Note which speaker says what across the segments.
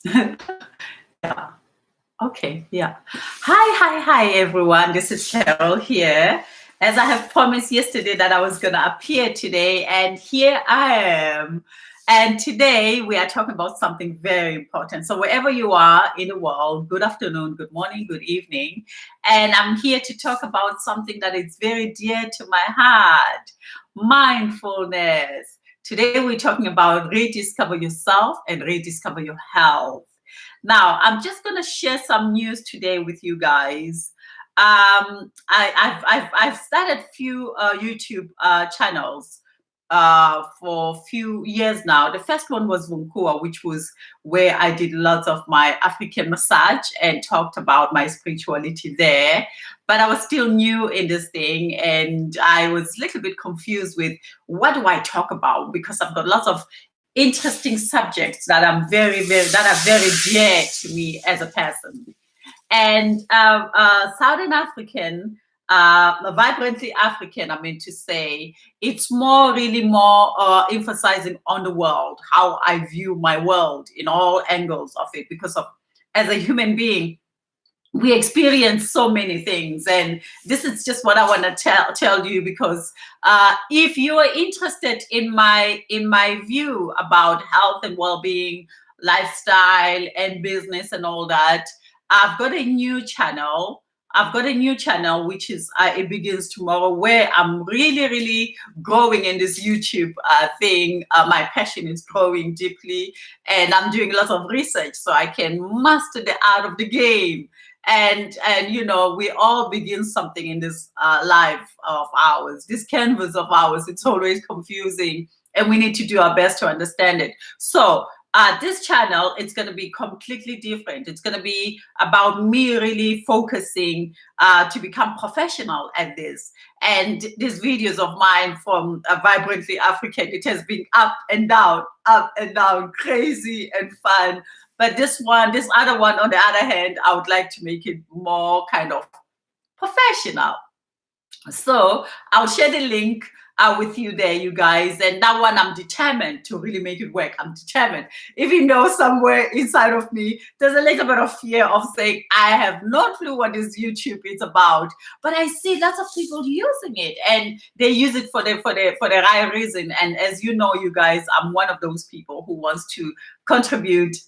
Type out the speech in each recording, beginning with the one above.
Speaker 1: Yeah. Okay. Yeah. Hi, everyone. This is Cheryl here. As I have promised yesterday that I was going to appear today, and here I am. And today we are talking about something very important. So, wherever you are in the world, good afternoon, good morning, good evening. And I'm here to talk about something that is very dear to my heart, mindfulness. Today we're talking about rediscover yourself and rediscover your health. Now, I'm just going to share some news today with you guys. I've started few YouTube channels for a few years now. The first one was Vunkua, which was where I did lots of my African massage and talked about my spirituality there. But I was still new in this thing, and I was a little bit confused with what do I talk about, because I've got lots of interesting subjects that are very dear to me as a person. And Southern African, vibrantly African, I mean to say, it's really more emphasizing on the world, how I view my world in all angles of it, because of as a human being, we experience so many things, and this is just what I want to tell you, because if you are interested in my view about health and well-being, lifestyle and business and all that, I've got a new channel. Which is it begins tomorrow, where I'm really growing in this YouTube thing. My passion is growing deeply, and I'm doing lots of research so I can master the art of the game. And we all begin something in this life of ours, this canvas of ours. It's always confusing, and we need to do our best to understand it. So this channel, it's going to be completely different. It's going to be about me really focusing to become professional at this. And these videos of mine from Vibrantly African, it has been up and down, crazy and fun. But this other one, on the other hand, I would like to make it more kind of professional. So I'll share the link with you there, you guys. And that one, I'm determined to really make it work. I'm determined, even though somewhere inside of me, there's a little bit of fear of saying, I have no clue what this YouTube is about. But I see lots of people using it, and they use it for the right reason. And as you know, you guys, I'm one of those people who wants to contribute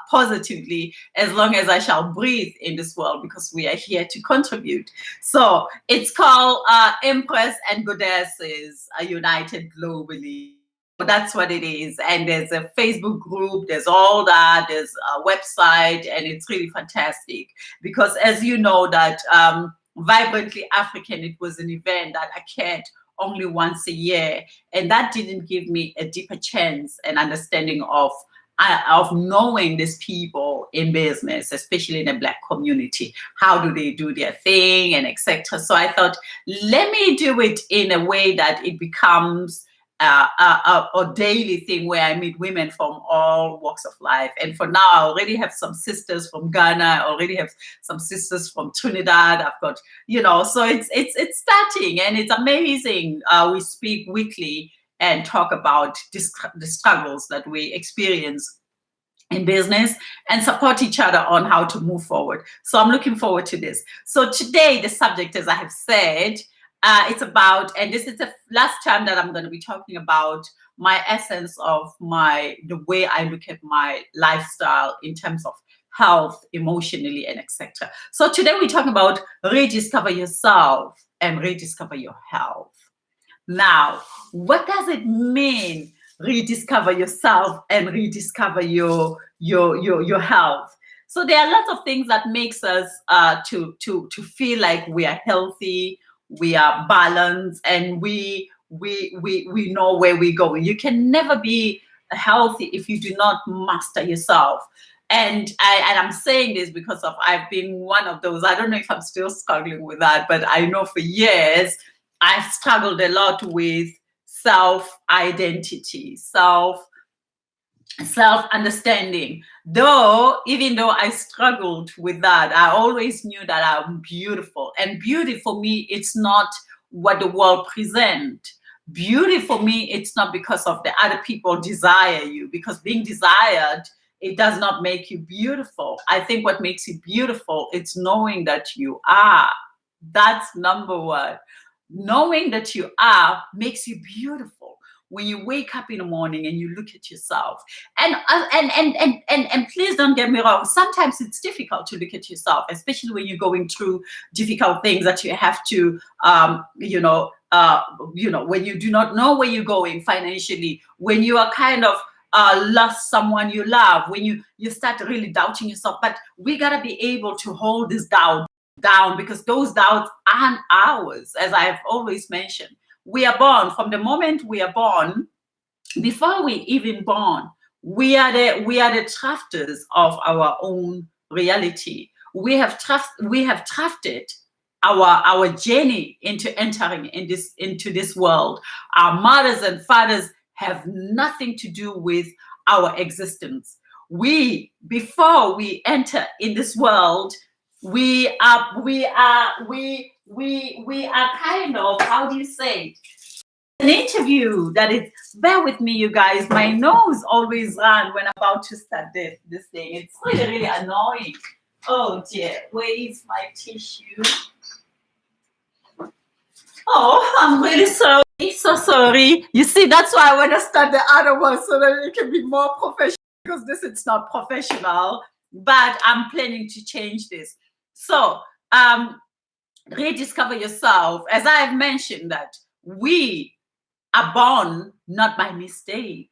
Speaker 1: positively as long as I shall breathe in this world, because we are here to contribute. So it's called Empress and Goddesses are United Globally. That's what it is. And there's a Facebook group, there's all that, there's a website, and it's really fantastic, because as you know that Vibrantly African, it was an event that occurred only once a year, and that didn't give me a deeper chance and understanding of knowing these people in business, especially in the Black community. How do they do their thing, and etc. So I thought, let me do it in a way that it becomes a daily thing, where I meet women from all walks of life. And for now, I already have some sisters from Ghana. I already have some sisters from Trinidad. I've got, so it's starting, and it's amazing. We speak weekly and talk about the struggles that we experience in business, and support each other on how to move forward. So I'm looking forward to this. So today, the subject, as I have said, it's about, and this is the last time that I'm going to be talking about my essence of the way I look at my lifestyle in terms of health, emotionally, and etc. So today we're talking about rediscover yourself and rediscover your health. Now, what does it mean, rediscover yourself and rediscover your health? So there are lots of things that makes us to feel like we are healthy, we are balanced, and we know where we're going. You can never be healthy if you do not master yourself. And I'm saying this because I've been one of those. I don't know if I'm still struggling with that, but I know for years I've struggled a lot with self-identity, self-understanding. Even though I struggled with that, I always knew that I'm beautiful. And beauty for me, it's not what the world presents. Beauty for me, it's not because of the other people desire you, because being desired it does not make you beautiful. I think what makes you beautiful, it's knowing that you are. That's number one. Knowing that you are makes you beautiful. When you wake up in the morning and you look at yourself, and please don't get me wrong, sometimes it's difficult to look at yourself, especially when you're going through difficult things that you have to when you do not know where you're going financially, when you are kind of lost someone you love, when you start really doubting yourself. But we got to be able to hold this doubt down, because those doubts aren't ours. As I've always mentioned, we are born. From the moment we are born, before we even born, we are the crafters of our own reality. We have crafted our journey into entering into this world. Our mothers and fathers have nothing to do with our existence. Before we enter in this world, we are kind of, how do you say, an interview that is, bear with me, you guys, my nose always runs when I'm about to start this thing. It's really, really annoying. Oh dear, where is my tissue? Oh, I'm really sorry, so sorry. You see, that's why I want to start the other one, so that it can be more professional, because this is not professional, but I'm planning to change this. So, rediscover yourself. As I have mentioned, that we are born not by mistake.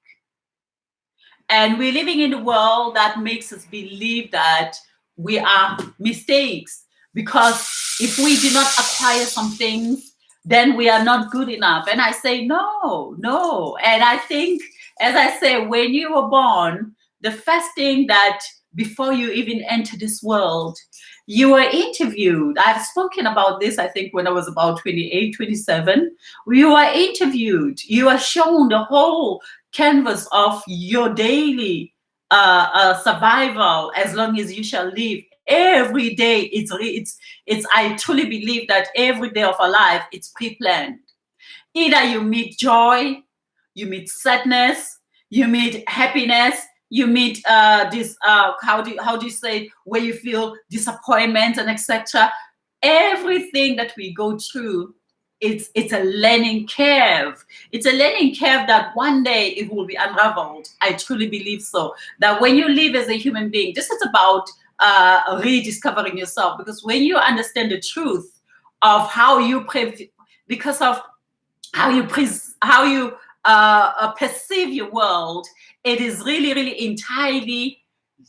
Speaker 1: And we're living in a world that makes us believe that we are mistakes, because if we do not acquire some things, then we are not good enough. And I say, no. And I think, as I say, when you were born, the first thing that, before you even enter this world, you were interviewed. I've spoken about this, I think, when I was about 28, 27. You were interviewed. You are shown the whole canvas of your daily survival, as long as you shall live. Every day, I truly believe that every day of our life, it's pre-planned. Either you meet joy, you meet sadness, you meet happiness, you meet this how do you say, where you feel disappointment and etc. Everything that we go through, it's a learning curve. It's a learning curve that one day it will be unraveled. I truly believe so. That when you live as a human being, this is about rediscovering yourself, because when you understand the truth of how you because of how you perceive your world, it is really, really entirely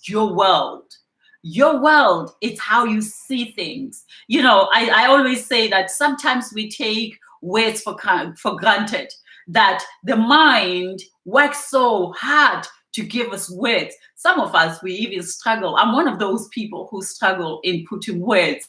Speaker 1: your world. Your world is how you see things. I always say that sometimes we take words for granted, that the mind works so hard to give us words. Some of us, we even struggle. I'm one of those people who struggle in putting words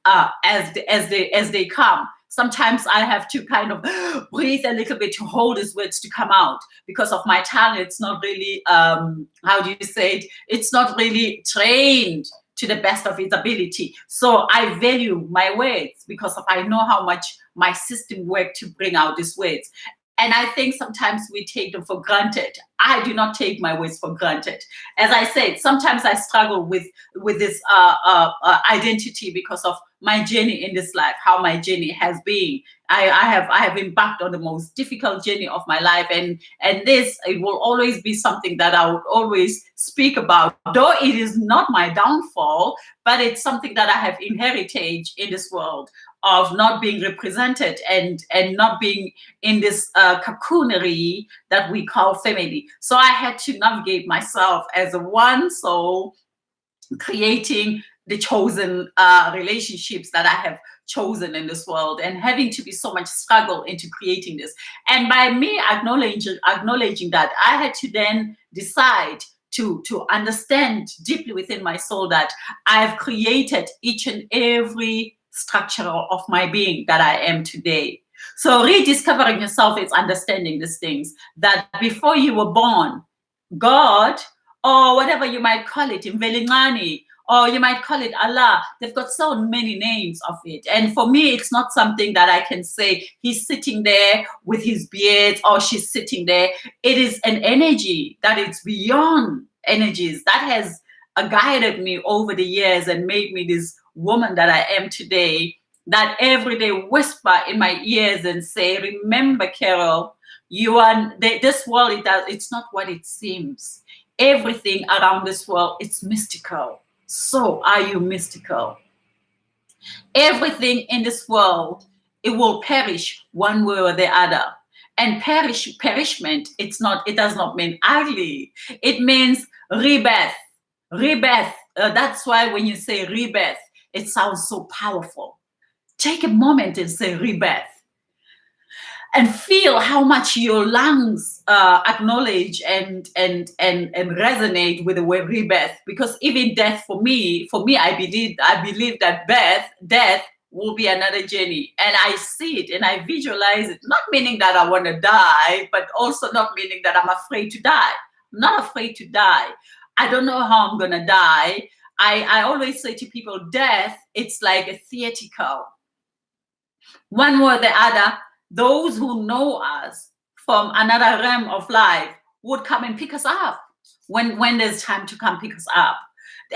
Speaker 1: as they come. Sometimes I have to kind of breathe a little bit to hold these words to come out, because of my tongue. It's not really, how do you say it? It's not really trained to the best of its ability. So I value my words, because I know how much my system works to bring out these words. And I think sometimes we take them for granted. I do not take my words for granted. As I said, sometimes I struggle with this identity, because of my journey in this life, how my journey has been. I have embarked on the most difficult journey of my life, and it will always be something that I would always speak about. Though it is not my downfall, but it's something that I have inherited in this world, of not being represented and not being in this cocoonery that we call family. So I had to navigate myself as a one soul, creating the chosen relationships that I have chosen in this world, and having to be so much struggle into creating this. And by me acknowledging that, I had to then decide to understand deeply within my soul that I have created each and every structure of my being that I am today. So rediscovering yourself is understanding these things, that before you were born, God, or whatever you might call it, Mvelingani, or you might call it Allah. They've got so many names of it. And for me, it's not something that I can say he's sitting there with his beard or she's sitting there. It is an energy that is beyond energies that has guided me over the years and made me this woman that I am today, that every day whisper in my ears and say, remember, Carol, you are this world, it's not what it seems. Everything around this world, it's mystical. So are you mystical? Everything in this world, it will perish one way or the other. And perishment, it does not mean ugly. It means rebirth. Rebirth. That's why when you say rebirth, it sounds so powerful. Take a moment and say rebirth. And feel how much your lungs acknowledge and resonate with the word rebirth. Because even death, for me, I believe that death will be another journey, and I see it and I visualize it. Not meaning that I want to die, but also not meaning that I'm afraid to die. I'm not afraid to die. I don't know how I'm gonna die. I always say to people, death, it's like a theatrical. One way or the other, those who know us from another realm of life would come and pick us up when there's time to come pick us up.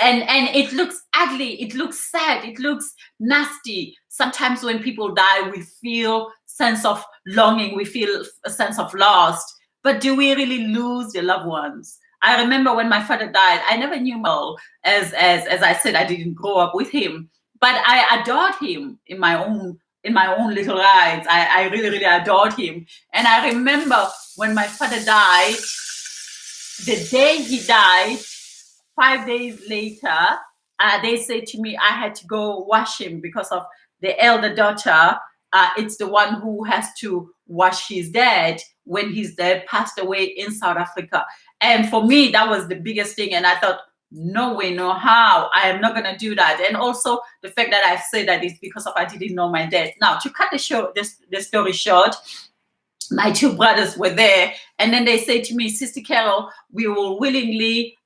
Speaker 1: And it looks ugly, it looks sad, it looks nasty. Sometimes when people die, we feel sense of longing, we feel a sense of loss. But do we really lose the loved ones? I remember when my father died, I never knew him. As I said, I didn't grow up with him, but I adored him in my own little rides. I really, really adored him. And I remember when my father died, the day he died, 5 days later, they said to me, I had to go wash him because of the elder daughter. It's the one who has to wash his dad when his dad passed away in South Africa. And for me, that was the biggest thing. And I thought, no way, no how. I am not going to do that. And also the fact that I say that is because of I didn't know my dad. Now, to cut the story short, my two brothers were there, and then they said to me, Sister Carol, we will willingly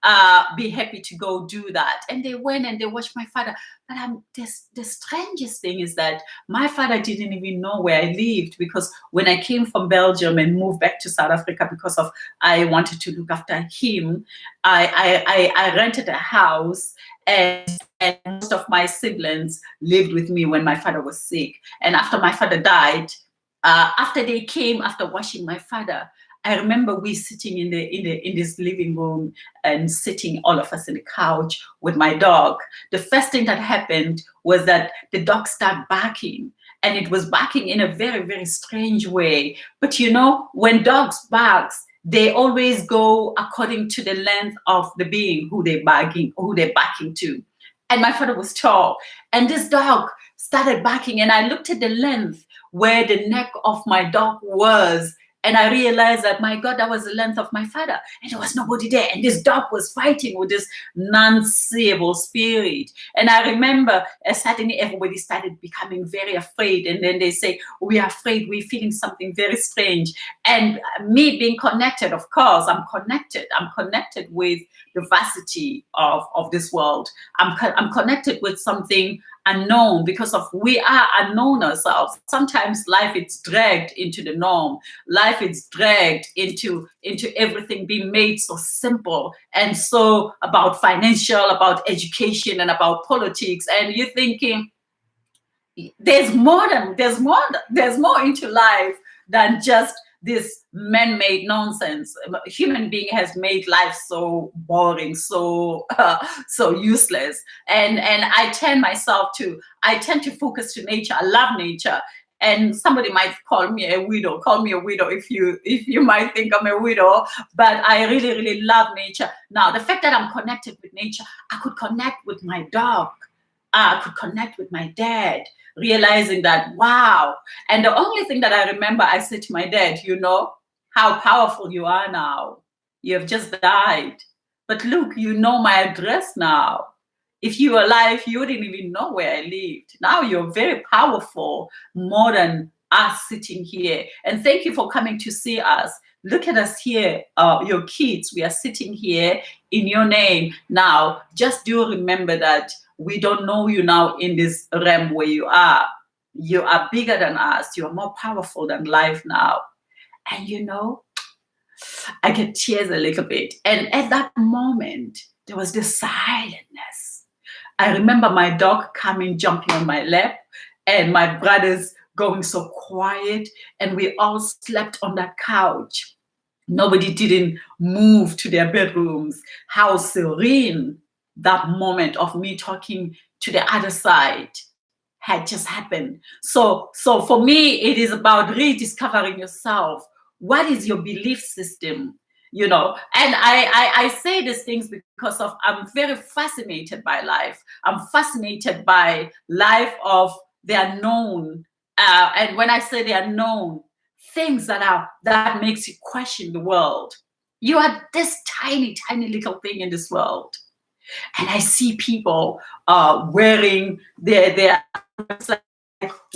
Speaker 1: be happy to go do that. And they went and they watched my father. But the strangest thing is that my father didn't even know where I lived, because when I came from Belgium and moved back to South Africa because of I wanted to look after him, I rented a house, and most of my siblings lived with me when my father was sick. And after my father died, after they came, after washing my father, I remember we sitting in this living room and sitting all of us in the couch with my dog. The first thing that happened was that the dog started barking, and it was barking in a very, very strange way. But you know, when dogs bark, they always go according to the length of the being who they're barking to. And my father was tall, and this dog started barking, and I looked at the length where the neck of my dog was, and I realized that, my God, that was the length of my father, and there was nobody there, and this dog was fighting with this non-seeable spirit. And I remember suddenly everybody started becoming very afraid, and then they say, we are afraid, we're feeling something very strange. And me being connected, of course, I'm connected with the vastity of this world. I'm connected with something unknown, because of we are unknown ourselves. Sometimes life is dragged into the norm. Life is dragged into everything being made so simple and so about financial, about education, and about politics. And you're thinking, there's more into life than just this man-made nonsense. A human being has made life so boring, so useless. And I tend to focus to nature. I love nature. And somebody might call me a widow. Call me a widow if you might think I'm a widow. But I really, really love nature. Now, the fact that I'm connected with nature, I could connect with my dog. I could connect with my dad, realizing that, wow. And the only thing that I remember, I said to my dad, you know how powerful you are now. You have just died. But look, you know my address now. If you were alive, you wouldn't even know where I lived. Now you're very powerful, more than us sitting here. And thank you for coming to see us. Look at us here, your kids. We are sitting here in your name. Now, just do remember that we don't know you now in this realm where you are. You are bigger than us. You are more powerful than life now. And you know, I get tears a little bit. And at that moment, there was this silentness. I remember my dog coming, jumping on my lap, and my brothers going so quiet, and we all slept on that couch. Nobody didn't move to their bedrooms. How serene that moment of me talking to the other side had just happened. So for me, it is about rediscovering yourself. What is your belief system? You know, and I say these things because of I'm very fascinated by life. I'm fascinated by life of the unknown. And when I say the unknown, things that makes you question the world. You are this tiny, tiny little thing in this world. And I see people wearing their like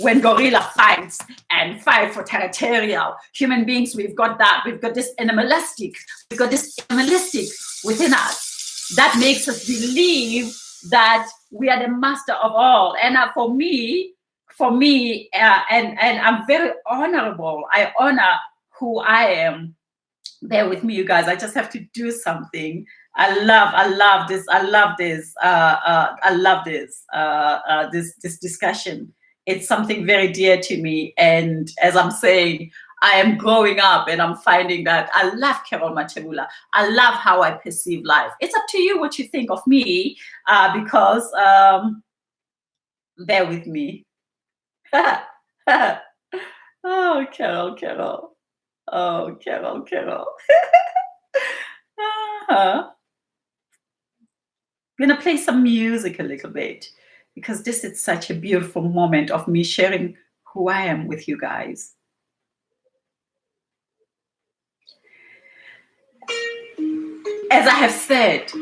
Speaker 1: when gorilla fights and fight for territorial human beings. We've got that. We've got this animalistic. We've got this animalistic within us that makes us believe that we are the master of all. And for me, and I'm very honorable. I honor who I am. Bear with me, you guys. I just have to do something. I love this. This discussion. It's something very dear to me. And as I'm saying, I am growing up and I'm finding that I love Carol Matebula. I love how I perceive life. It's up to you what you think of me, because bear with me. Oh, Carol. Oh, Carol. I'm gonna play some music a little bit because this is such a beautiful moment of me sharing who I am with you guys. As I have said,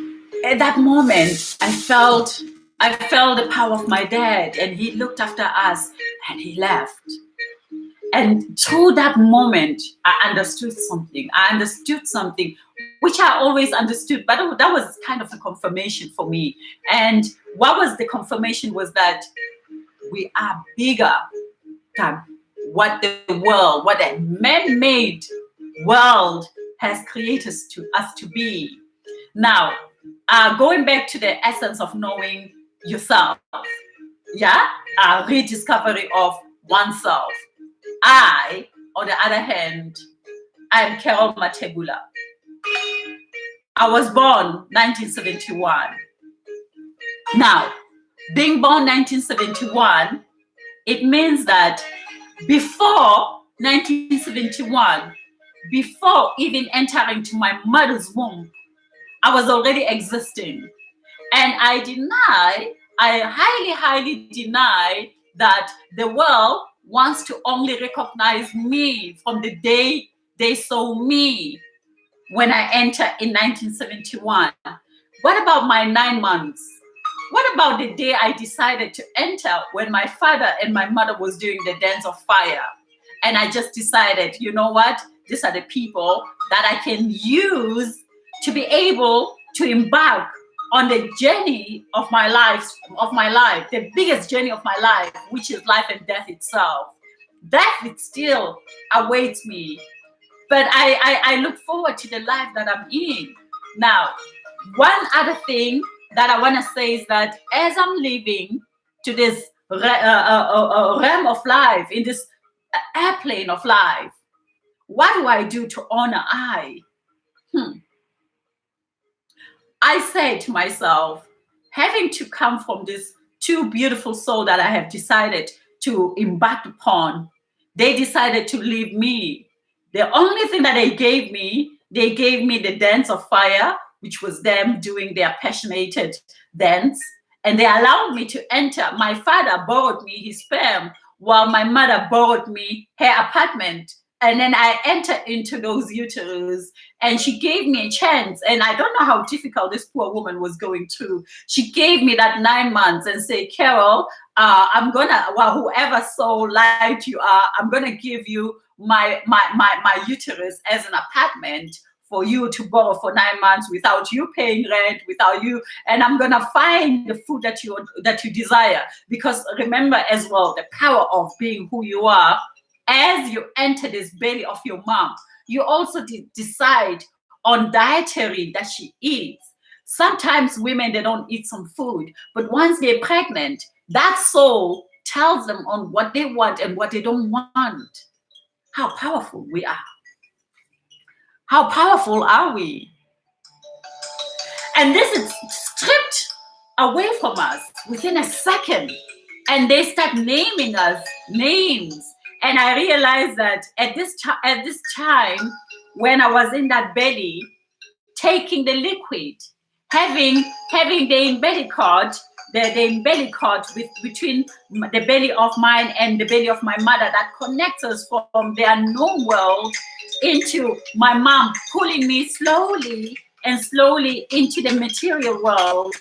Speaker 1: at that moment, I felt the power of my dad, and he looked after us and he left. And through that moment, I understood something. Which I always understood, but that was kind of a confirmation for me. And what was the confirmation was that we are bigger than what the man-made world has created us to be. Now, going back to the essence of knowing yourself, rediscovery of oneself. I, on the other hand, I am Carol Matebula. I was born 1971. Now, being born 1971, it means that before 1971, before even entering to my mother's womb, I was already existing. And I highly deny that the world wants to only recognize me from the day they saw me when I entered in 1971. What about my 9 months? What about the day I decided to enter when my father and my mother was doing the dance of fire? And I just decided, you know what? These are the people that I can use to be able to embark on the journey of my life, the biggest journey of my life, which is life and death itself. Death, it still awaits me. But I look forward to the life that I'm in. Now, one other thing that I want to say is that as I'm living to this realm of life, in this airplane of life, what do I do to honor I? I say to myself, having to come from this two beautiful souls that I have decided to embark upon, they decided to leave me. The only thing that they gave me the dance of fire, which was them doing their passionate dance. And they allowed me to enter. My father borrowed me his sperm while my mother borrowed me her apartment And then I entered into those uterus, and she gave me a chance. And I don't know how difficult this poor woman was going through. She gave me that 9 months and said, Carol, I'm gonna, well, whoever so light you are, I'm gonna give you my uterus as an apartment for you to borrow for 9 months without you paying rent, without you, and I'm gonna find the food that you desire. Because remember as well, the power of being who you are. As you enter this belly of your mom, you also decide on dietary that she eats. Sometimes women, they don't eat some food, but once they're pregnant, that soul tells them on what they want and what they don't want. How powerful we are. How powerful are we? And this is stripped away from us within a second. And they start naming us names. And I realized that at this time, when I was in that belly, taking the liquid, having the umbilical, the umbilical between the belly of mine and the belly of my mother, that connects us from the unknown world into my mom, pulling me slowly and slowly into the material world.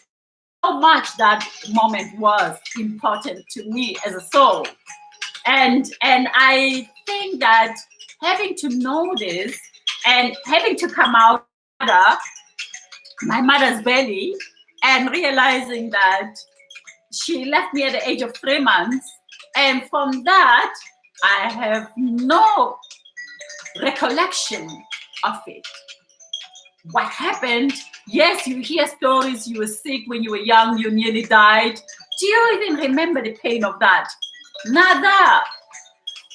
Speaker 1: How much that moment was important to me as a soul. And I think that having to know this and having to come out of my mother's belly and realizing that she left me at the age of 3 months, and from that I have no recollection of it. What happened? Yes, you hear stories, you were sick when you were young, you nearly died. Do you even remember the pain of that? Nada.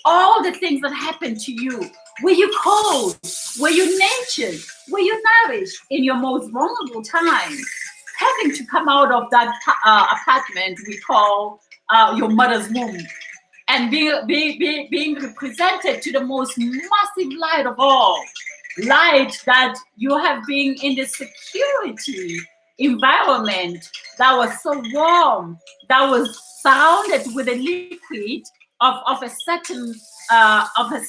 Speaker 1: All the things that happened to you. Were you cold? Were you nurtured? Were you nourished in your most vulnerable time? Having to come out of that apartment we call your mother's womb, and being represented to the most massive light of all. Light that you have been in the security environment that was so warm, that was surrounded with a liquid of a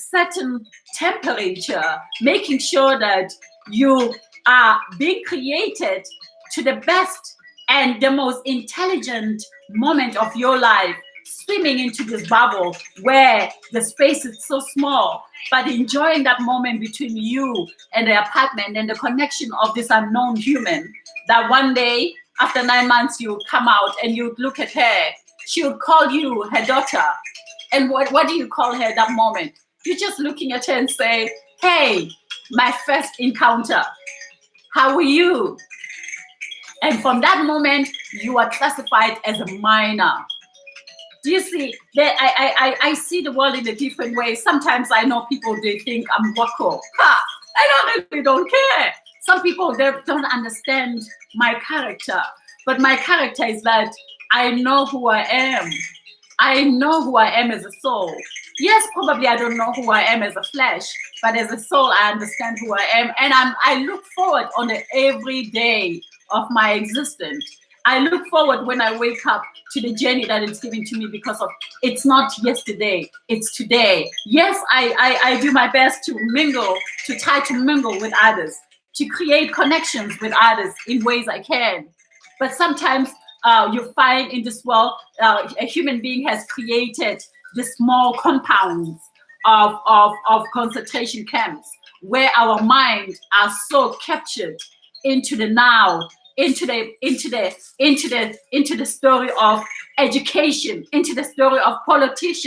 Speaker 1: certain temperature, making sure that you are being created to the best and the most intelligent moment of your life, swimming into this bubble where the space is so small, but enjoying that moment between you and the apartment and the connection of this unknown human, that one day after 9 months you come out and you look at her, she would call you her daughter. And what do you call her at that moment? You're just looking at her and say, hey, my first encounter, how are you? And from that moment, you are classified as a minor. Do you see that? I see the world in a different way. Sometimes I know people, they think I'm wacko. I really don't care. Some people, they don't understand my character. But my character is that I know who I am. I know who I am as a soul. Yes, probably I don't know who I am as a flesh, but as a soul, I understand who I am. And I look forward on the every day of my existence. I look forward when I wake up to the journey that it's given to me, because of it's not yesterday, it's today. Yes, I do my best to mingle, to try to mingle with others, to create connections with others in ways I can. But sometimes you find in this world, a human being has created the small compounds of concentration camps where our minds are so captured into the now, into the story of education, into the story of politics,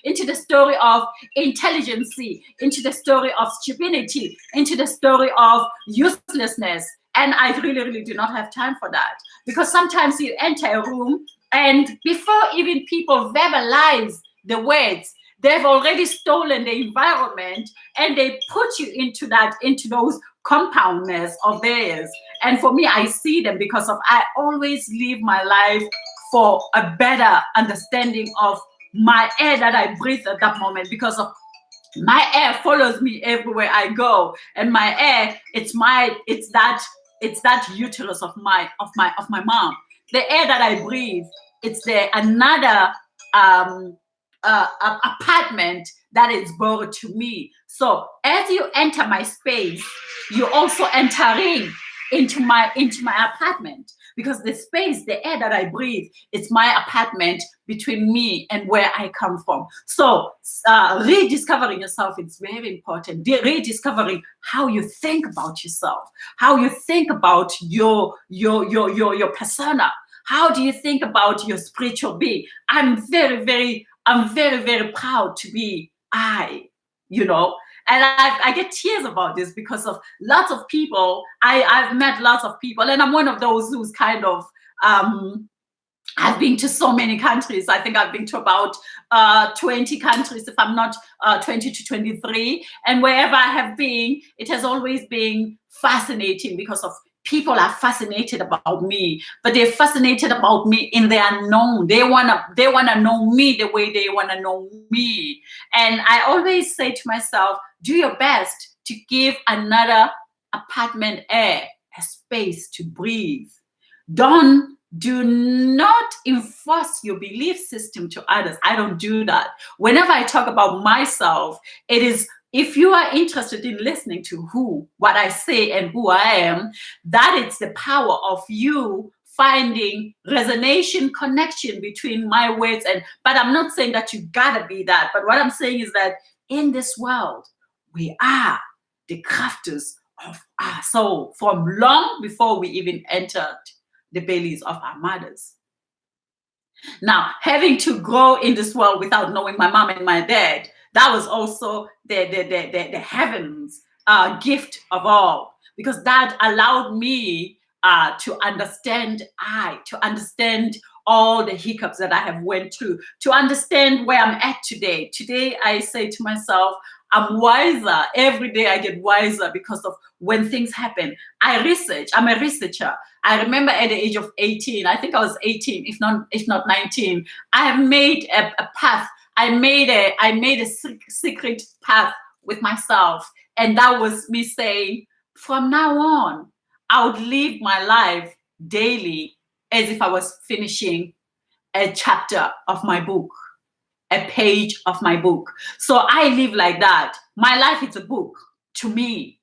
Speaker 1: into the story of intelligence, into the story of stupidity, into the story of uselessness. And I really do not have time for that, because sometimes you enter a room and before even people verbalize the words, they've already stolen the environment and they put you into those compoundness of theirs. And for me, I see them because of I always live my life for a better understanding of my air that I breathe at that moment, because of my air follows me everywhere I go. And my air, it's that uterus of my mom. The air that I breathe, it's another apartment that is borrowed to me. So as you enter my space, you're also entering into my apartment, because the space, the air that I breathe, it's my apartment between me and where I come from. So rediscovering yourself is very important. Rediscovering how you think about yourself, how you think about your persona. How do you think about your spiritual being? I'm very, very proud to be I, you know. And I get tears about this because of lots of people. I've met lots of people, and I'm one of those who's kind of I've been to so many countries. I think I've been to about 20 countries, if I'm not 20 to 23. And wherever I have been, it has always been fascinating, because of people are fascinated about me, but they're fascinated about me in the unknown. They wanna know me the way they wanna know me. And I always say to myself, do your best to give another apartment air, a space to breathe. Do not enforce your belief system to others. I don't do that. Whenever I talk about myself, it is, if you are interested in listening to what I say and who I am, that is the power of you finding resonation, connection between my words. But I'm not saying that you gotta be that. But what I'm saying is that in this world, we are the crafters of our soul from long before we even entered the bellies of our mothers. Now, having to grow in this world without knowing my mom and my dad, that was also the heavens gift of all, because that allowed me to understand all the hiccups that I have went through, to understand where I'm at today. Today, I say to myself, I'm wiser. Every day I get wiser because of when things happen. I research. I'm a researcher. I remember at the age of 18, I think I was 18, if not 19, I have made a path. I made a secret path with myself. And that was me saying, from now on, I would live my life daily as if I was finishing a chapter of my book, a page of my book. So I live like that. My life is a book to me.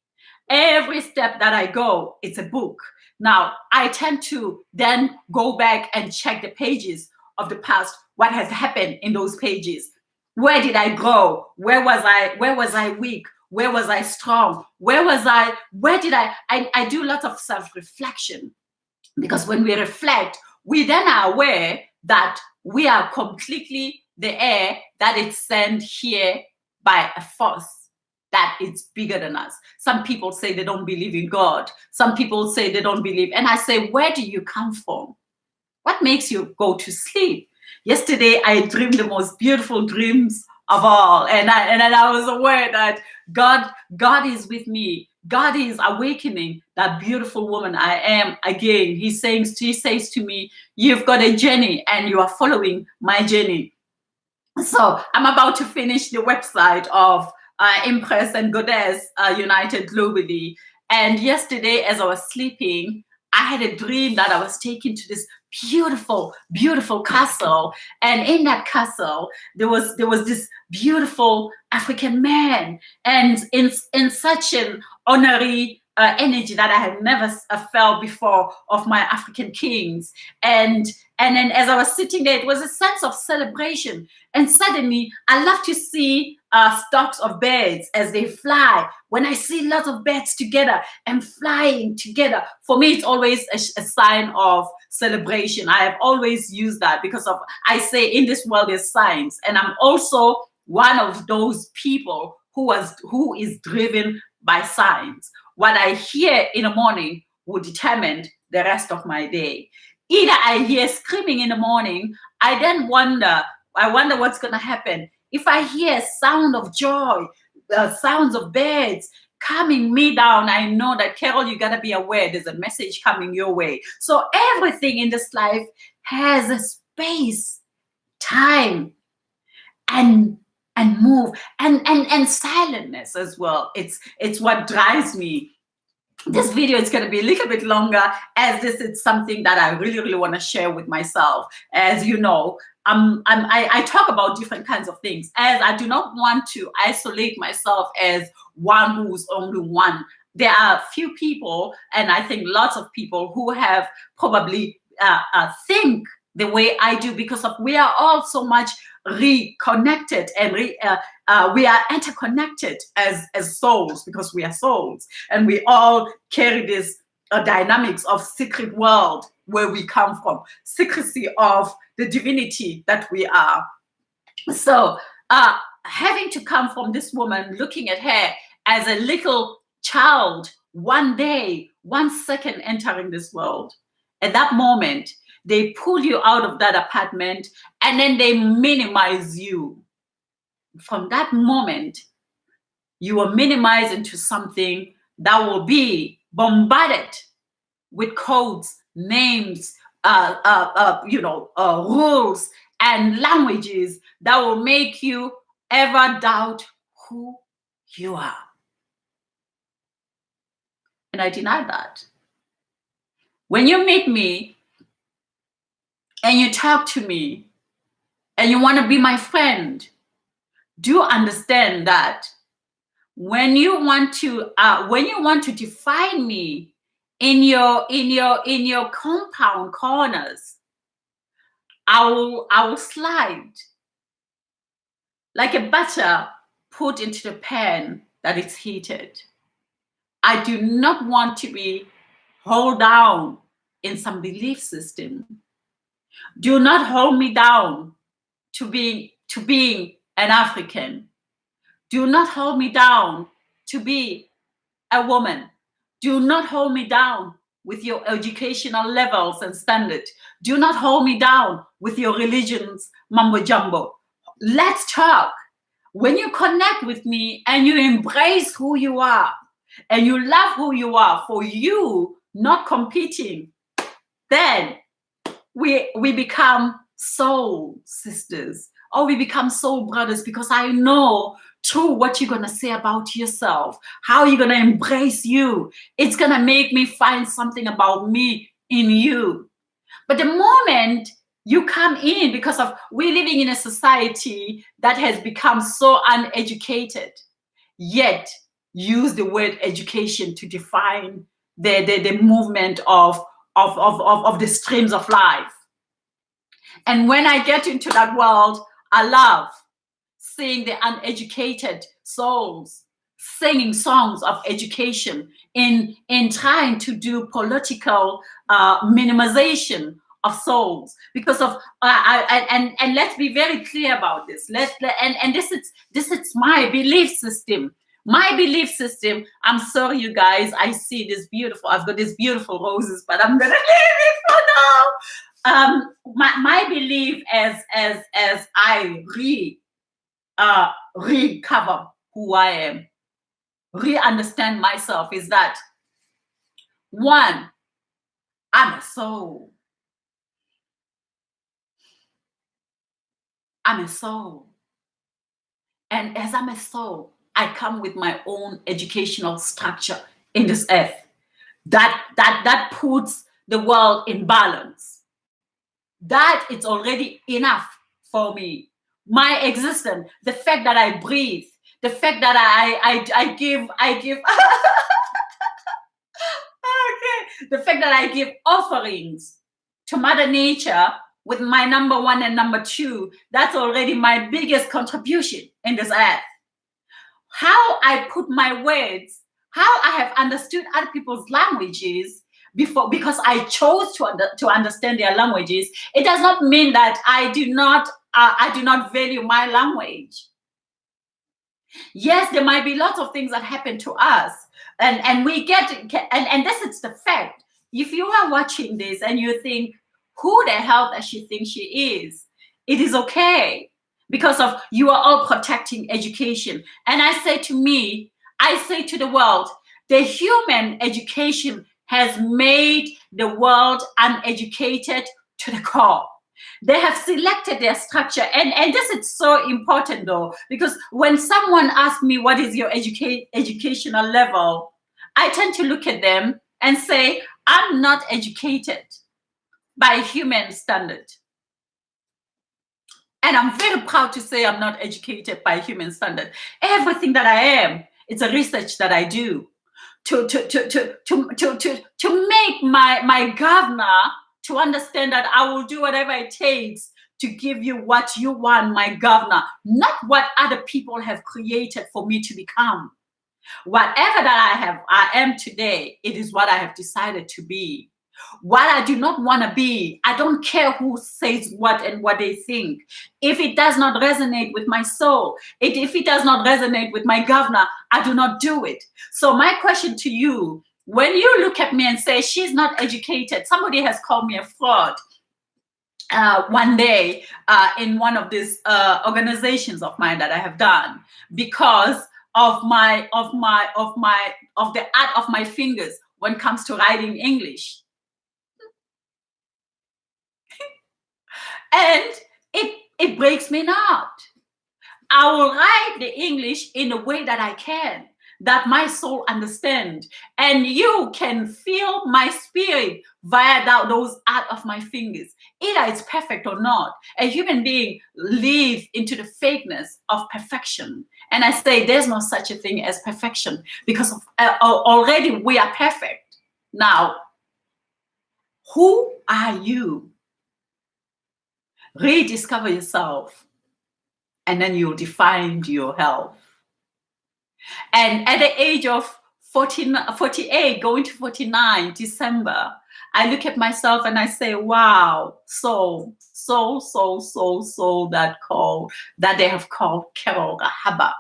Speaker 1: Every step that I go, it's a book. Now, I tend to then go back and check the pages of the past, what has happened in those pages. Where did I grow? Where was I weak? Where was I strong? Where did I do lots of self-reflection. Because when we reflect, we then are aware that we are completely the air that is sent here by a force that is bigger than us. Some people say they don't believe in God. Some people say they don't believe. And I say, where do you come from? What makes you go to sleep? Yesterday, I dreamed the most beautiful dreams of all. And I was aware that God is with me. God is awakening that beautiful woman I am again. He says to me, you've got a journey and you are following my journey. So I'm about to finish the website of Empress and Goddess United Globally. And yesterday, as I was sleeping, I had a dream that I was taken to this beautiful, beautiful castle. And in that castle, there was this beautiful African man. And in such an honorary energy that I had never felt before of my African kings. And then as I was sitting there, it was a sense of celebration. And suddenly, I love to see stocks of birds as they fly. When I see lots of birds together and flying together, for me, it's always a sign of celebration. I have always used that because of, I say in this world there's signs. And I'm also one of those people who is driven by signs. What I hear in the morning will determine the rest of my day. Either I hear screaming in the morning, I wonder what's going to happen. If I hear sound of joy, sounds of birds calming me down, I know that, Carol, you got to be aware there's a message coming your way. So everything in this life has a space, time, and move, and silentness as well. It's what drives me. This video is going to be a little bit longer, as this is something that I really, really want to share with myself. As you know, I talk about different kinds of things, as I do not want to isolate myself as one who's only one. There are few people, and I think lots of people who have probably think the way I do, because of we are all so much reconnected, and we are interconnected as souls, because we are souls, and we all carry this dynamics of secret world where we come from, secrecy of the divinity that we are. So having to come from this woman, looking at her as a little child, one day, 1 second entering this world, at that moment, they pull you out of that apartment and then they minimize you. From that moment, you are minimized into something that will be bombarded with codes, names, rules and languages that will make you ever doubt who you are. And I deny that. When you meet me and you talk to me and you want to be my friend, do understand that when you want to define me in your compound corners, I will slide like a butter put into the pan that is heated. I do not want to be held down in some belief system. Do not hold me down to being an African. Do not hold me down to be a woman. Do not hold me down with your educational levels and standards. Do not hold me down with your religion's mumbo jumbo. Let's talk. When you connect with me and you embrace who you are and you love who you are, for you not competing, then we become soul sisters, or we become soul brothers, because I know through what you're going to say about yourself, how you're going to embrace you, it's going to make me find something about me in you. But the moment you come in, because of we're living in a society that has become so uneducated, yet use the word education to define the movement of the streams of life. And when I get into that world, I love seeing the uneducated souls singing songs of education in trying to do political minimization of souls, because of and let's be very clear about this. And this is my belief system. My belief system. I'm sorry, you guys. I see this beautiful. I've got these beautiful roses, but I'm gonna leave it for now. My belief as I recover who I am, re-understand myself, is that one, I'm a soul. I'm a soul. And as I'm a soul, I come with my own educational structure in this earth that puts the world in balance. That is already enough for me. My existence, the fact that I breathe, the fact that I give okay, the fact that I give offerings to Mother Nature with my number one and number two, that's already my biggest contribution in this earth. How I put my words, how I have understood other people's languages before, because I chose to understand their languages, it does not mean that I do not value my language. Yes, there might be lots of things that happen to us, and we get and this is the fact. If you are watching this and you think, who the hell does she think she is? It is okay, because of you are all protecting education. And I say to the world, the human education has made the world uneducated to the core. They have selected their structure. And this is so important, though, because when someone asks me, what is your educational level? I tend to look at them and say, I'm not educated by human standard. And I'm very proud to say I'm not educated by human standard. Everything that I am, it's a research that I do to make my governor to understand that I will do whatever it takes to give you what you want, my governor, not what other people have created for me to become. Whatever that I am today, it is what I have decided to be. What I do not want to be, I don't care who says what and what they think. If it does not resonate with my soul, if it does not resonate with my governor, I do not do it. So my question to you, when you look at me and say, she's not educated, somebody has called me a fraud. One day in one of these organizations of mine that I have done, because of the art of my fingers when it comes to writing English. And it breaks me not. I will write the English in a way that I can, that my soul understand, and you can feel my spirit via those art of my fingers. Either it's perfect or not. A human being lives into the fakeness of perfection. And I say there's no such a thing as perfection, because already we are perfect. Now, who are you? Rediscover yourself, and then you'll define your health. And at the age of 48, going to 49, December, I look at myself and I say, wow, soul that they have called Keroga Haba,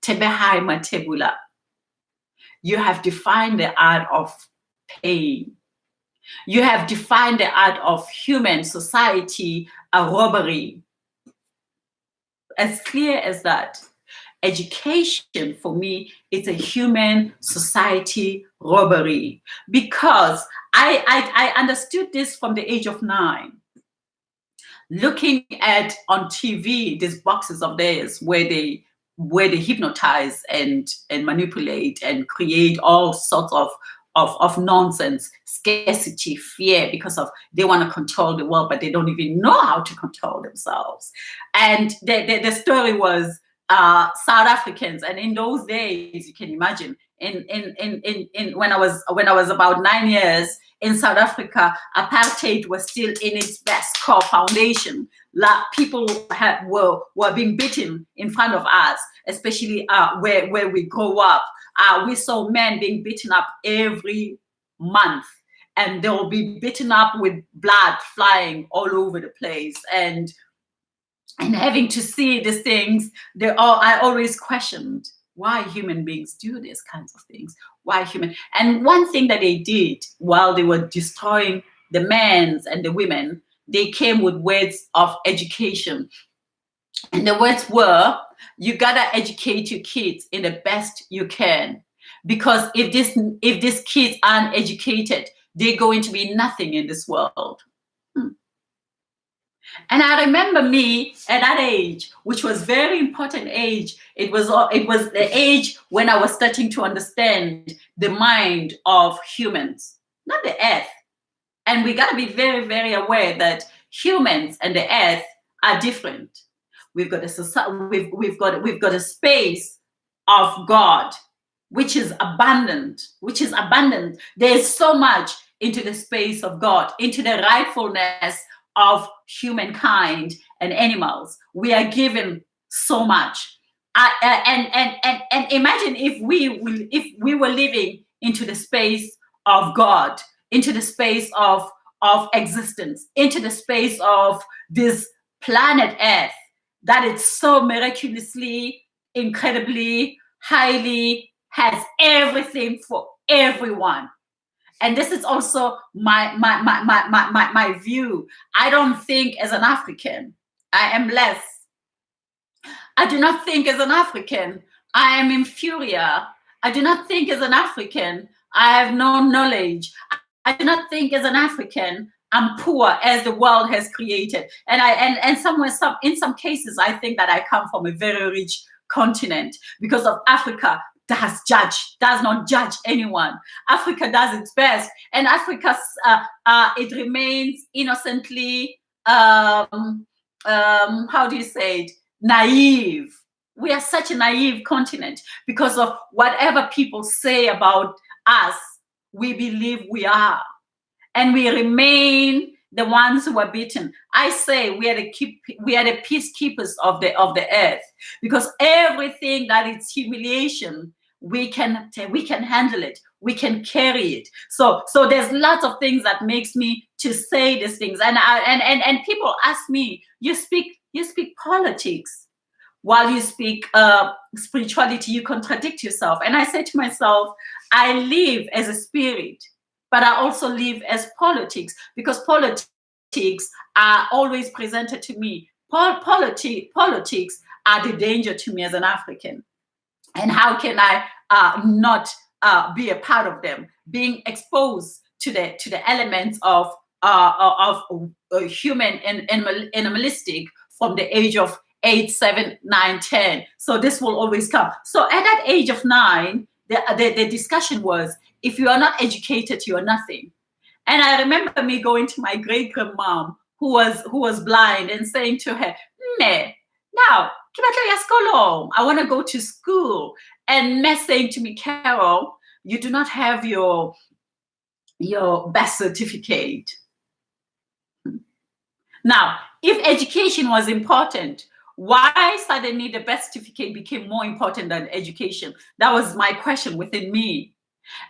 Speaker 1: Tebehai Matebula. You have defined the art of pain. You have defined the art of human society, a robbery. As clear as that. Education for me is a human society robbery, because I understood this from the age of 9. Looking at on TV these boxes of theirs where they hypnotize and manipulate and create all sorts of nonsense, scarcity, fear, because of they want to control the world, but they don't even know how to control themselves. And the story was South Africans, and in those days, you can imagine, in when I was about 9 years in South Africa, apartheid was still in its best core foundation. People were being beaten in front of us, especially where we grow up. We saw men being beaten up every month, and they will be beaten up with blood flying all over the place. And having to see these things, I always questioned why human beings do these kinds of things. Why human? And one thing that they did while they were destroying the men and the women, they came with words of education. And the words were, you gotta educate your kids in the best you can. Because if these kids aren't educated, they're going to be nothing in this world. And I remember me at that age, which was very important age. It was the age when I was starting to understand the mind of humans, not the earth. And we got to be very, very aware that humans and the earth are different. We've got a space of God, which is abundant. There's so much into the space of God, into the rightfulness of humankind and animals. We are given so much. And imagine if we were living into the space of God, into the space of existence, into the space of this planet Earth, that it's so miraculously, incredibly, highly has everything for everyone. And this is also my view. I don't think as an African, I am less. I do not think as an African, I am inferior. I do not think as an African, I have no knowledge. I do not think as an African, I'm poor as the world has created. And in some cases, I think that I come from a very rich continent, because of Africa does not judge anyone. Africa does its best, and Africa it remains innocently how do you say it, naive. We are such a naive continent because of whatever people say about us, we believe we are. And we remain the ones who are beaten. I say we are the peacekeepers of the earth, because everything that is humiliation, we can handle it, we can carry it. So there's lots of things that makes me to say these things. And people ask me, you speak politics while you speak spirituality, you contradict yourself. And I say to myself, I live as a spirit, but I also live as politics, because politics are always presented to me. Politics are the danger to me as an African. And how can I not be a part of them? Being exposed to the elements of human and animalistic from the age of 8, 7, 9, 10. So this will always come. So at that age of 9, the discussion was, if you are not educated, you are nothing. And I remember me going to my great grandmom, who was blind, and saying to her, "Me, now, I want to go to school." And me saying to me, "Carol, you do not have your birth certificate." Now, if education was important, why suddenly the birth certificate became more important than education? That was my question within me.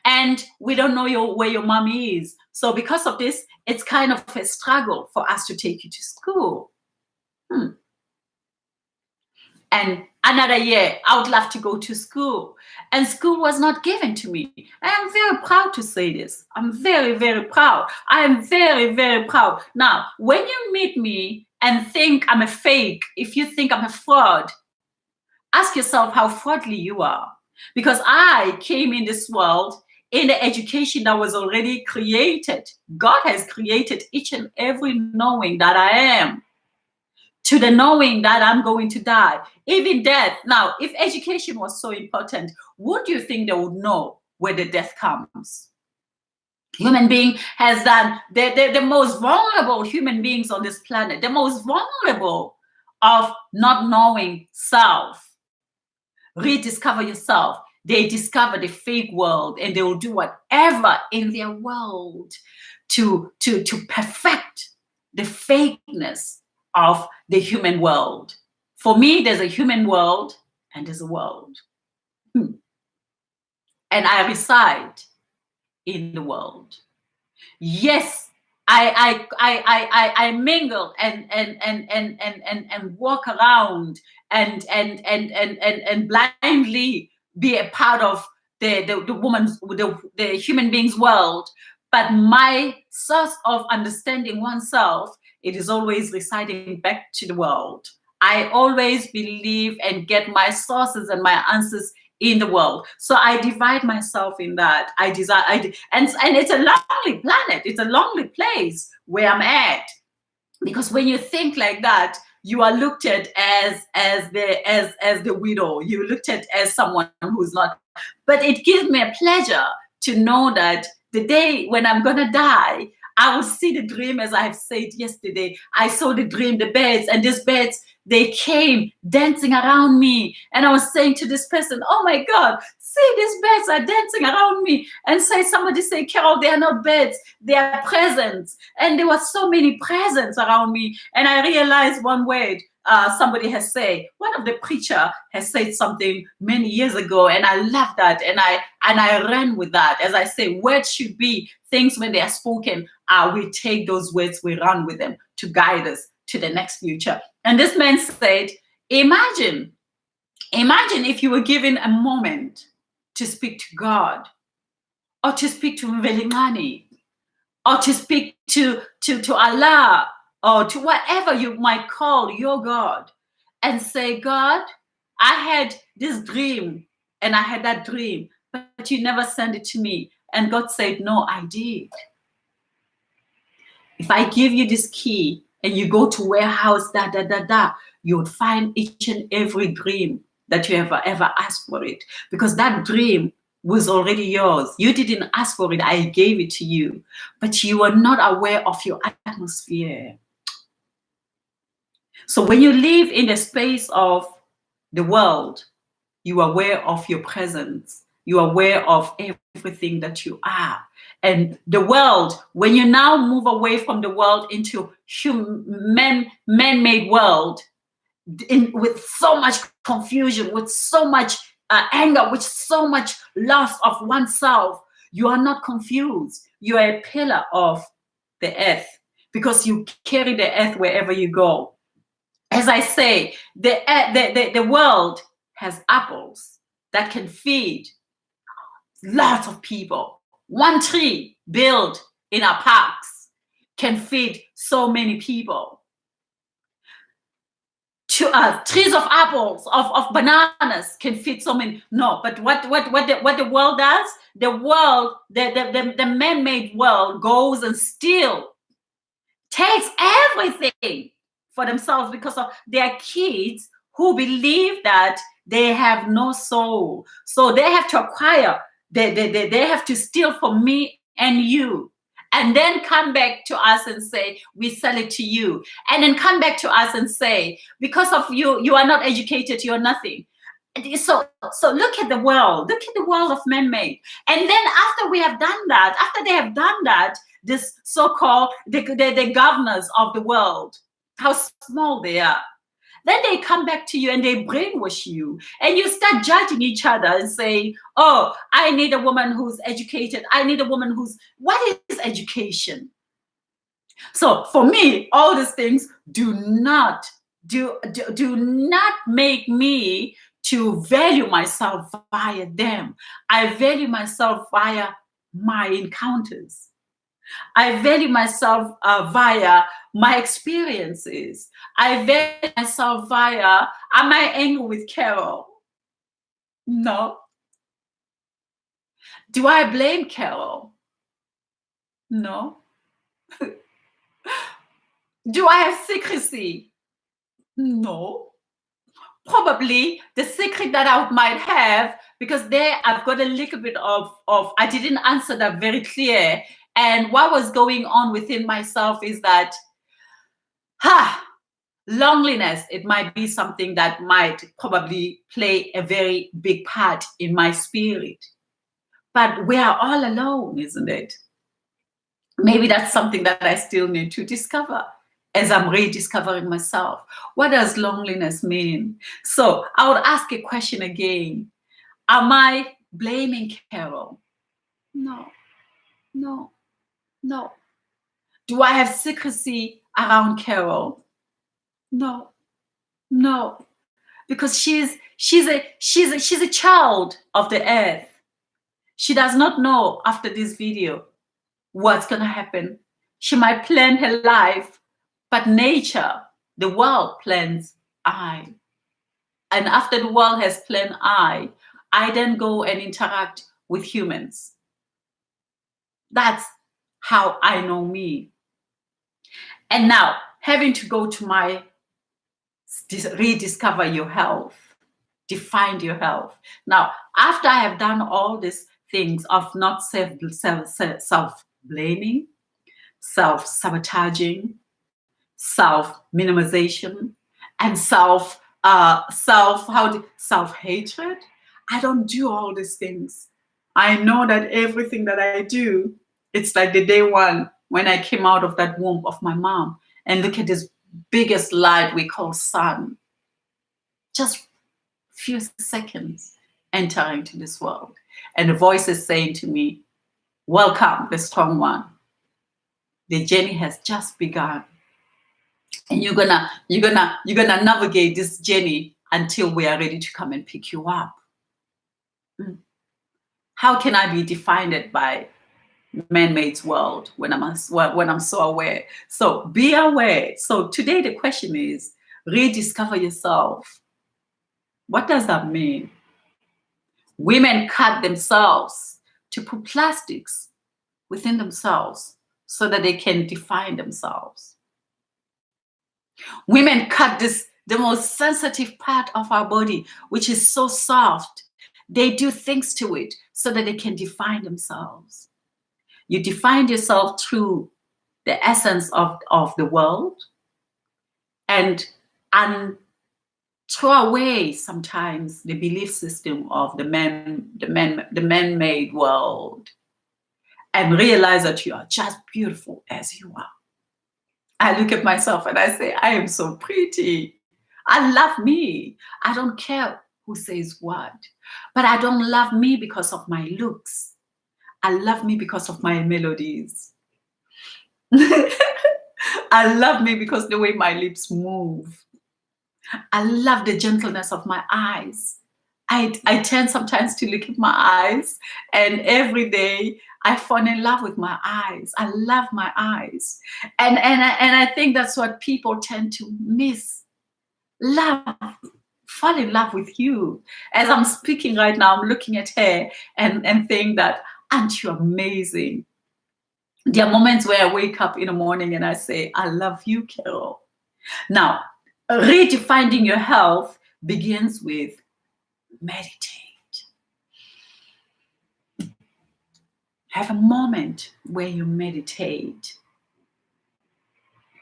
Speaker 1: And we don't know where your mommy is. So because of this, it's kind of a struggle for us to take you to school. And another year, I would love to go to school. And school was not given to me. And I'm very proud to say this. I'm very, very proud. I am very, very proud. Now, when you meet me and think I'm a fake, if you think I'm a fraud, ask yourself how fraudly you are. Because I came in this world in the education that was already created. God has created each and every knowing that I am, to the knowing that I'm going to die, even death. Now, if education was so important, would you think they would know where the death comes? Human being has done, the most vulnerable human beings on this planet, the most vulnerable of not knowing self. Rediscover yourself. They discover the fake world, and they will do whatever in their world to perfect the fakeness of the human world. For me, there's a human world and there's a world. And I reside in the world. Yes, I mingle and walk around and blindly be a part of the human being's world. But my source of understanding oneself, it is always residing back to the world. I always believe and get my sources and my answers in the world. So I divide myself in that. And it's a lonely planet. It's a lonely place where I'm at. Because when you think like that, you are looked at as the widow. You're looked at as someone who's not. But it gives me a pleasure to know that the day when I'm gonna die, I will see the dream, as I have said yesterday. I saw the dream, the birds, and these birds, they came dancing around me. And I was saying to this person, "Oh my God, see, these birds are dancing around me." And somebody say, "Carol, they are not birds, they are presents." And there were so many presents around me. And I realized one word somebody has said, one of the preacher has said something many years ago, and I love that. And I ran with that. As I say, words should be things when they are spoken. We take those words, we run with them to guide us to the next future. And this man said, imagine if you were given a moment to speak to God, or to speak to Mvelimani, or to speak to Allah, or to whatever you might call your God, and say, "God, I had this dream, and I had that dream, but you never sent it to me." And God said, "No, I did. If I give you this key and you go to warehouse, you would find each and every dream that you ever asked for it, because that dream was already yours. You didn't ask for it. I gave it to you, but you were not aware of your atmosphere." So when you live in the space of the world, you are aware of your presence. You are aware of everything that you are. And the world, when you now move away from the world into man-made world, with so much confusion, with so much anger, with so much loss of oneself, you are not confused. You are a pillar of the earth because you carry the earth wherever you go. As I say, the world has apples that can feed lots of people. One tree built in our parks can feed so many people. Trees of apples, of bananas can feed so many. No, but what the world does, the man-made world goes and still takes everything for themselves because of their kids who believe that they have no soul. So they have to acquire, they have to steal from me and you. And then come back to us and say, we sell it to you. And then come back to us and say, because of you, you are not educated, you're nothing. So look at the world of man-made. And then after we have done that, after they have done that, this so-called the governors of the world, how small they are. Then they come back to you and they brainwash you, and you start judging each other and say, oh, I need a woman who's educated. I need a woman who's, what is education? So for me, all these things do not make me to value myself via them. I value myself via my encounters. I value myself via my experiences. I value myself via, am I angry with Carol? No. Do I blame Carol? No. Do I have secrecy? No. Probably the secret that I might have, because there I've got a little bit of I didn't answer that very clear. And what was going on within myself is that, loneliness, it might be something that might probably play a very big part in my spirit. But we are all alone, isn't it? Maybe that's something that I still need to discover as I'm rediscovering myself. What does loneliness mean? So I would ask a question again. Am I blaming Carol? No, no, no. Do I have secrecy around Carol? No, no. Because she's a child of the earth. She does not know after this video what's gonna happen. She might plan her life, but nature, the world plans I. And after the world has planned I then go and interact with humans. That's how I know me. And now, having to go to my rediscover your health, define your health. Now, after I have done all these things of not self-blaming, self-sabotaging, self-minimization, and self-hatred, I don't do all these things. I know that everything that I do, it's like the day one when I came out of that womb of my mom, and look at this biggest light we call sun. Just few seconds entering into this world. And the voice is saying to me, welcome, the strong one. The journey has just begun. And you're gonna navigate this journey until we are ready to come and pick you up. How can I be defined by man-made world when I'm so aware? So be aware. So today the question is, rediscover yourself. What does that mean? Women cut themselves to put plastics within themselves so that they can define themselves. Women cut the most sensitive part of our body, which is so soft. They do things to it so that they can define themselves. You define yourself through the essence of the world. And and throw away sometimes the belief system of the man-made world, and realize that you are just beautiful as you are. I look at myself and I say, I am so pretty. I love me. I don't care who says what, but I don't love me because of my looks. I love me because of my melodies. I love me because the way my lips move. I love the gentleness of my eyes. I tend sometimes to look at my eyes, and every day I fall in love with my eyes. I love my eyes. And I think that's what people tend to miss. Love, fall in love with you. As I'm speaking right now, I'm looking at her and think that, aren't you amazing? There are moments where I wake up in the morning and I say, I love you, Carol. Now, redefining your health begins with meditate. Have a moment where you meditate.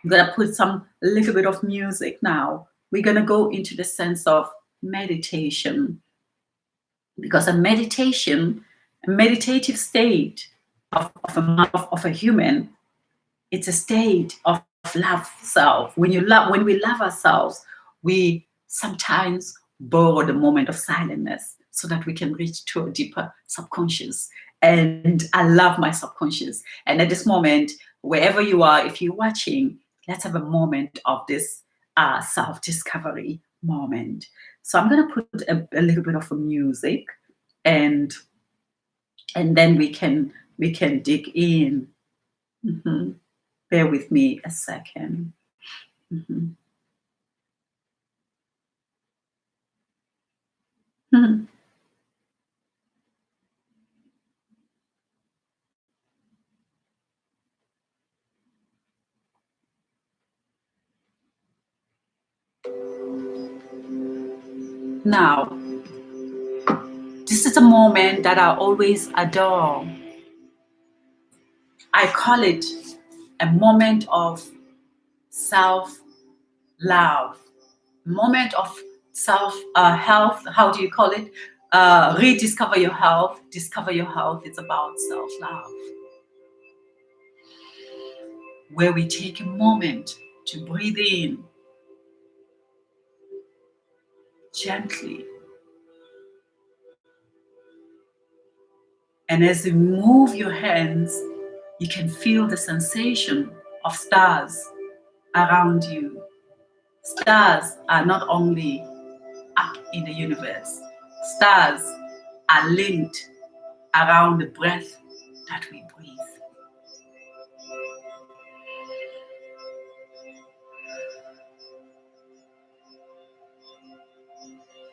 Speaker 1: I'm gonna put a little bit of music now. We're gonna go into the sense of meditation, because a meditative state of a human, it's a state of love self. When we love ourselves, we sometimes borrow the moment of silentness so that we can reach to a deeper subconscious. And I love my subconscious. And at this moment, wherever you are, if you're watching, let's have a moment of this self-discovery moment. So I'm going to put a little bit of a music, and then we can dig in. Mhm. Bear with me a second. Mhm. Mhm. Now, this is a moment that I always adore. I call it a moment of self love, moment of self health. How do you call it? Rediscover your health. Discover your health. It's about self love, where we take a moment to breathe in gently. And as you move your hands, you can feel the sensation of stars around you. Stars are not only up in the universe, stars are linked around the breath that we breathe.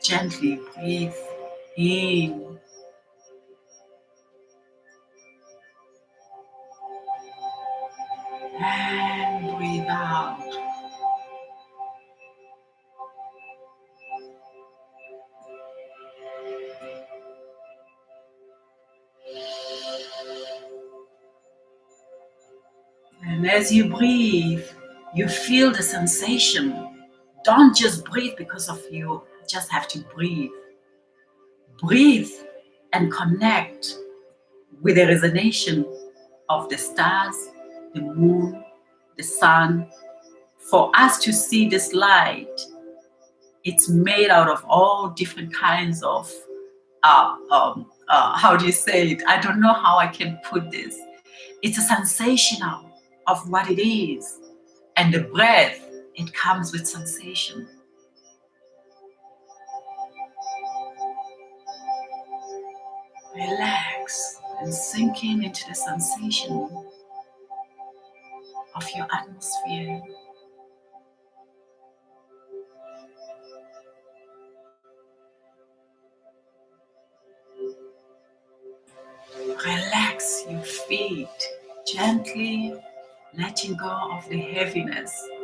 Speaker 1: Gently breathe in and breathe out. And as you breathe, you feel the sensation. Don't just breathe because of you just have to breathe. Breathe and connect with the resonation of the stars, the moon, the sun. For us to see this light, it's made out of all different kinds of, how do you say it? I don't know how I can put this. It's a sensational of what it is. And the breath, it comes with sensation. Relax and sink into the sensation of your atmosphere. Relax your feet, gently letting go of the heaviness